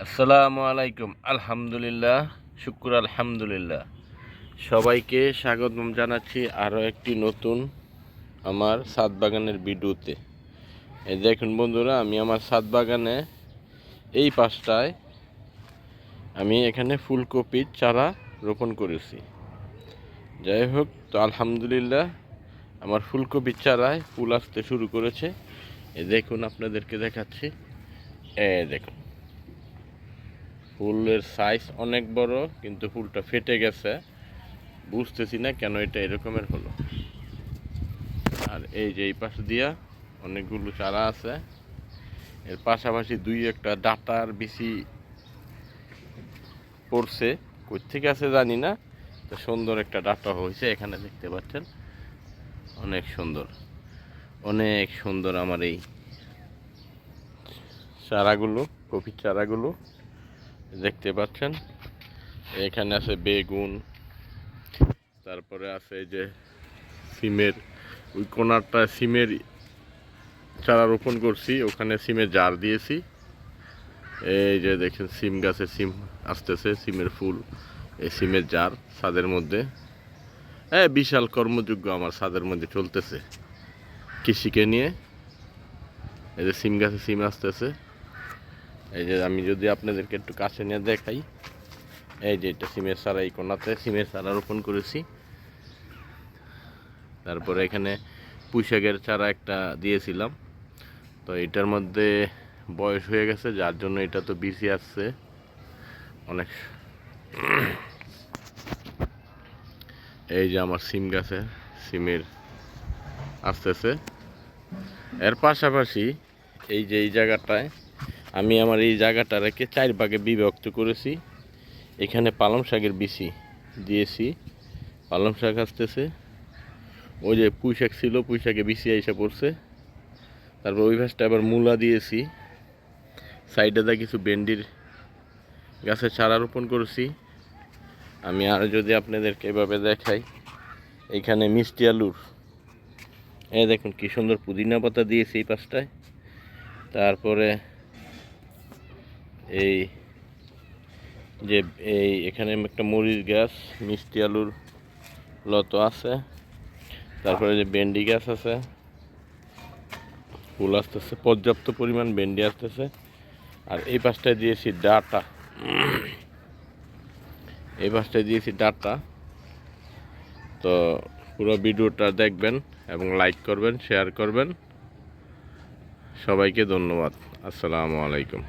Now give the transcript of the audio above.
আসসালামু আলাইকুম। আলহামদুলিল্লাহ, শুক্র আলহামদুলিল্লাহ। সবাইকে স্বাগতম জানাচ্ছি আরও একটি নতুন আমার ছাদ বাগানের ভিডিওতে। এই দেখুন বন্ধুরা, আমি আমার ছাদ বাগানে এই পাশটায় আমি এখানে ফুলকপির চারা রোপণ করেছি। যাই হোক, তো আলহামদুলিল্লাহ আমার ফুলকপির চারায় ফুল আসতে শুরু করেছে। এই দেখুন, আপনাদেরকে দেখাচ্ছি। দেখুন, ফুলের সাইজ অনেক বড়, কিন্তু ফুলটা ফেটে গেছে। বুঝতেছি না কেন এটা এরকমের হলো। আর এই যে এই পাশ দিয়া অনেকগুলো চারা আছে, এর পাশাপাশি দুই একটা ডাটার বিচি পড়ছে, কই থেকে আছে জানি না। তো সুন্দর একটা ডাটা হয়েছে, এখানে দেখতে পাচ্ছেন। অনেক সুন্দর, অনেক সুন্দর আমার এই চারাগুলো, কপির চারাগুলো দেখতে পাচ্ছেন। এখানে আছে বেগুন, তারপরে আছে যে সিমের ওই কোনারটা সিমের চারা রোপণ করছি, ওখানে সিমের জার দিয়েছি। এই যে দেখেন, সিম গাছে সিম আসতেছে, সিমের ফুল, এই সিমের জার ছাদের মধ্যে। বিশাল কর্মযোগ্য আমার ছাদের মধ্যে চলতেছে কৃষিকে নিয়ে। এই যে সিম গাছে সিম আসতেছে। এই যে আমি যদি আপনাদেরকে একটু কাছে নিয়ে দেখাই, এই যে এটা সিমের চারা, এই কোনাতে সিমের চারা রোপণ করেছি। তারপরে এখানে পুঁইশাকের চারা একটা দিয়েছিলাম, তো এটার মধ্যে বয়স হয়ে গেছে, যার জন্য এটা তো বিচি আসছে অনেক। এই যে আমার সিম গাছে সিমের আসতেছে। এর পাশাপাশি এই যে এই জায়গাটায় আমি আমার এই জায়গাটা রেখে 4 ভাগে বিভক্ত করেছি। এখানে পালং শাকের বিচি দিয়েছি, পালং শাক আসতেছে। ওই যে পুঁই শাক ছিল, পুঁই শাকে বিচি এসে পড়ছে। তারপর ওই ভাসটা আবার মূলা দিয়েছি। সাইডে দা কিছু ভেন্ডির গাছের চারা রোপণ করেছি আমি। আর যদি আপনাদেরকে এভাবে দেখাই, এইখানে মিষ্টি আলুর, দেখুন কি সুন্দর পুদিনা পাতা দিয়েছি এই পাশটায়। তারপরে এই যে এখানে একটা মরিচ গাছ, মিষ্টি আলুর লতো আছে। তারপরে যে ভেন্ডি গাছ আছে, ফুল আসতেছে, পর্যাপ্ত পরিমাণ ভেন্ডি আসতেছে। আর এই পাশটায় দিয়েছি ডাটা, এই পাশটায় দিয়েছি ডাটা। তো পুরো ভিডিওটা দেখবেন এবং লাইক করবেন, শেয়ার করবেন। সবাইকে ধন্যবাদ। আসসালামু আলাইকুম।